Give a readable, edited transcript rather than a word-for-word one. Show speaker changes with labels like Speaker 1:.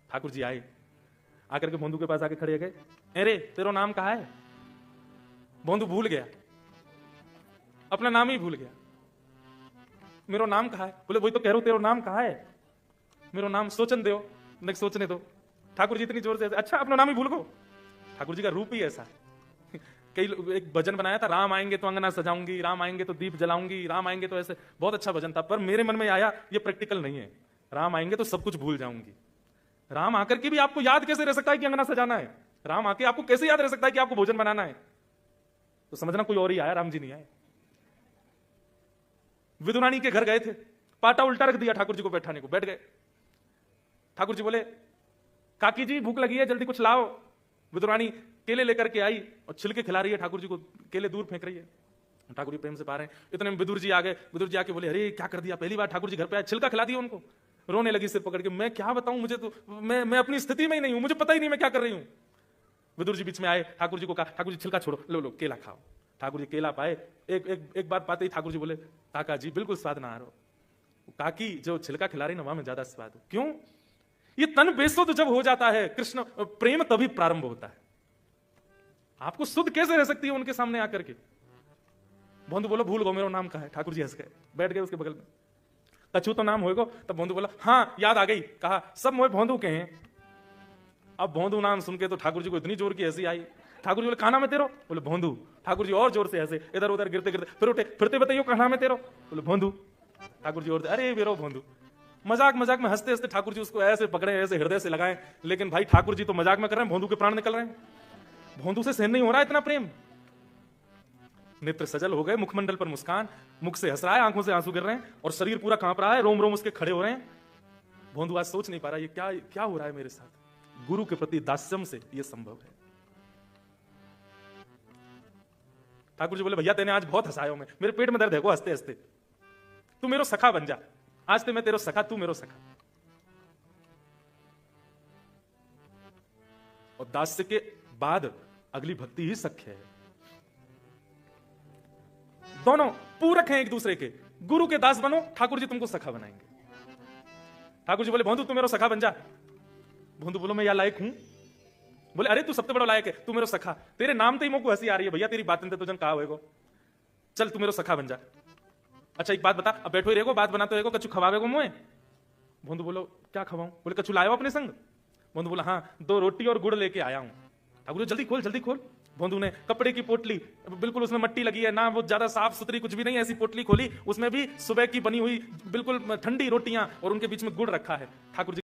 Speaker 1: ठाकुर जी आए, आकर के भोंदू के पास आके खड़े गए, अरे तेरा नाम कहा है? भोंदू भूल गया, अपना नाम ही भूल गया। मेरा नाम कहा है? बोले वही तो कह रहा हूं, तेरा नाम कहा है? मेरा नाम सोचन दो, नहीं सोचने दो। ठाकुर जी इतनी जोर से, अच्छा अपना नाम ही भूल गो। ठाकुर जी का रूप ही ऐसा। कई एक भजन बनाया था, राम आएंगे तो अंगना सजाऊंगी, राम आएंगे तो दीप जलाऊंगी, राम आएंगे तो ऐसे, बहुत अच्छा भजन था। पर मेरे मन में आया ये प्रैक्टिकल नहीं है, राम आएंगे तो सब कुछ भूल जाऊंगी। राम आकर के भी आपको याद कैसे रह सकता है कि अंगना सजाना है? राम आके आपको कैसे याद रह सकता है कि आपको भोजन बनाना है? तो समझना कोई और ही आया, राम जी नहीं आए। विदुरानी के घर गए थे, पाटा उल्टा रख दिया ठाकुर जी को बैठाने को, बैठ गए। ठाकुर जी बोले काकी जी भूख लगी है, जल्दी कुछ लाओ। विदुरानी केले लेकर के आई और छिलके खिला रही है ठाकुर जी को, केले दूर फेंक रही है। ठाकुर जी प्रेम से पा रहे हैं। इतने में विदुर जी आ गए। विदुर जी आके बोले अरे क्या कर दिया, पहली बार ठाकुर जी घर पे आए, छिलका खिला दिया उनको। रोने लगी सिर पकड़ के, मैं क्या बताऊं, मुझे तो मैं अपनी स्थिति में ही नहीं हूं, मुझे पता ही नहीं मैं क्या कर रही हूं। विदुर जी बीच में आए, ठाकुर जी को कहा ठाकुर जी छिलका छोड़ो, लो लो केला खाओ। ठाकुर जी केला पाए, एक बात पाते ही ठाकुर जी बोले काका जी बिल्कुल स्वाद ना आ रहा। काकी जो छिलका खिला रही ना वहां में ज्यादा स्वाद हो। क्यों? ये तन बेसुध जब हो जाता है कृष्ण प्रेम, तभी प्रारंभ होता है। आपको शुद्ध कैसे रह सकती है उनके सामने आकर के? भोंदू बोलो भूल गो मेरा नाम कहा है। ठाकुर जी हंस गए, बैठ गए उसके बगल में। कछू तो नाम होएगो? तब भोंदू बोला हाँ याद आ गई, कहा सब मोए भोंदू के हैं। अब भोंदू नाम सुन के तो ठाकुर जी को इतनी जोर की हंसी आई। ठाकुर जी बोले कहा नाम है तेरो? बोले भोंदू। ठाकुर जी और जोर से हंसे, इधर उधर गिरते गिरते फिर उठे, फिरते बताइयो कहा नाम है तेरो? बोले भोंदू। ठाकुर जी और अरे मेरो भोंदू। मजाक मजाक में हंसते हंसते ठाकुर जी उसको ऐसे पकड़े, ऐसे हृदय से लगाए। लेकिन भाई ठाकुर जी तो मजाक में कर रहे हैं, भोंदू के प्राण निकल रहे हैं। भोंदू से सहन नहीं हो रहा इतना प्रेम। नेत्र सजल हो गए, मुखमंडल पर मुस्कान, मुख से हंस रहा है, आंखों से आंसू गिर रहे हैं और शरीर पूरा कांप रहा है, रोम रोम उसके खड़े हो रहे हैं। भोंदू आज सोच नहीं पा रहा ये क्या क्या हो रहा है मेरे साथ। गुरु के प्रति दास्यम से यह संभव है। ठाकुर जी बोले भैया तेने आज बहुत हंसाया मैं, मेरे पेट में दर्द है को हंसते हंसते, तू मेरो सखा बन जा, आज ते मैं तेरो सखा, तू मेरो सखा। और दास्य के बाद अगली भक्ति ही सख्य है। दोनों पूरक हैं एक दूसरे के। गुरु के दास बनो, ठाकुर जी तुमको सखा बनाएंगे। ठाकुर जी बोले भोंदू तू मेरो सखा बन जा। भोंदू बोलो मैं या लायक हूं? बोले अरे तू सबसे बड़ा लायक है, तू मेरो सखा। तेरे नाम ते ही मोको हंसी आ रही है भैया, तेरी बातें तो जन कहा होएगो। चल तू मेरो सखा बन जा। अच्छा एक बात बता, अब बैठो ही रहेगो, बात बनाते रहेगो, कछु खवावेगो मुझे? भोंदू बोलो क्या खवाऊं? बोले कछु लायो अपने संग? भोंदू बोला हाँ 2 रोटी और गुड़ लेके आया हूं। ठाकुर जल्दी खोल जल्दी खोल। भोंदू ने कपड़े की पोटली, बिल्कुल उसमें मट्टी लगी है ना, वो ज्यादा साफ सुथरी कुछ भी नहीं, ऐसी पोटली खोली, उसमें भी सुबह की बनी हुई बिल्कुल ठंडी रोटियां और उनके बीच में गुड़ रखा है। ठाकुर जी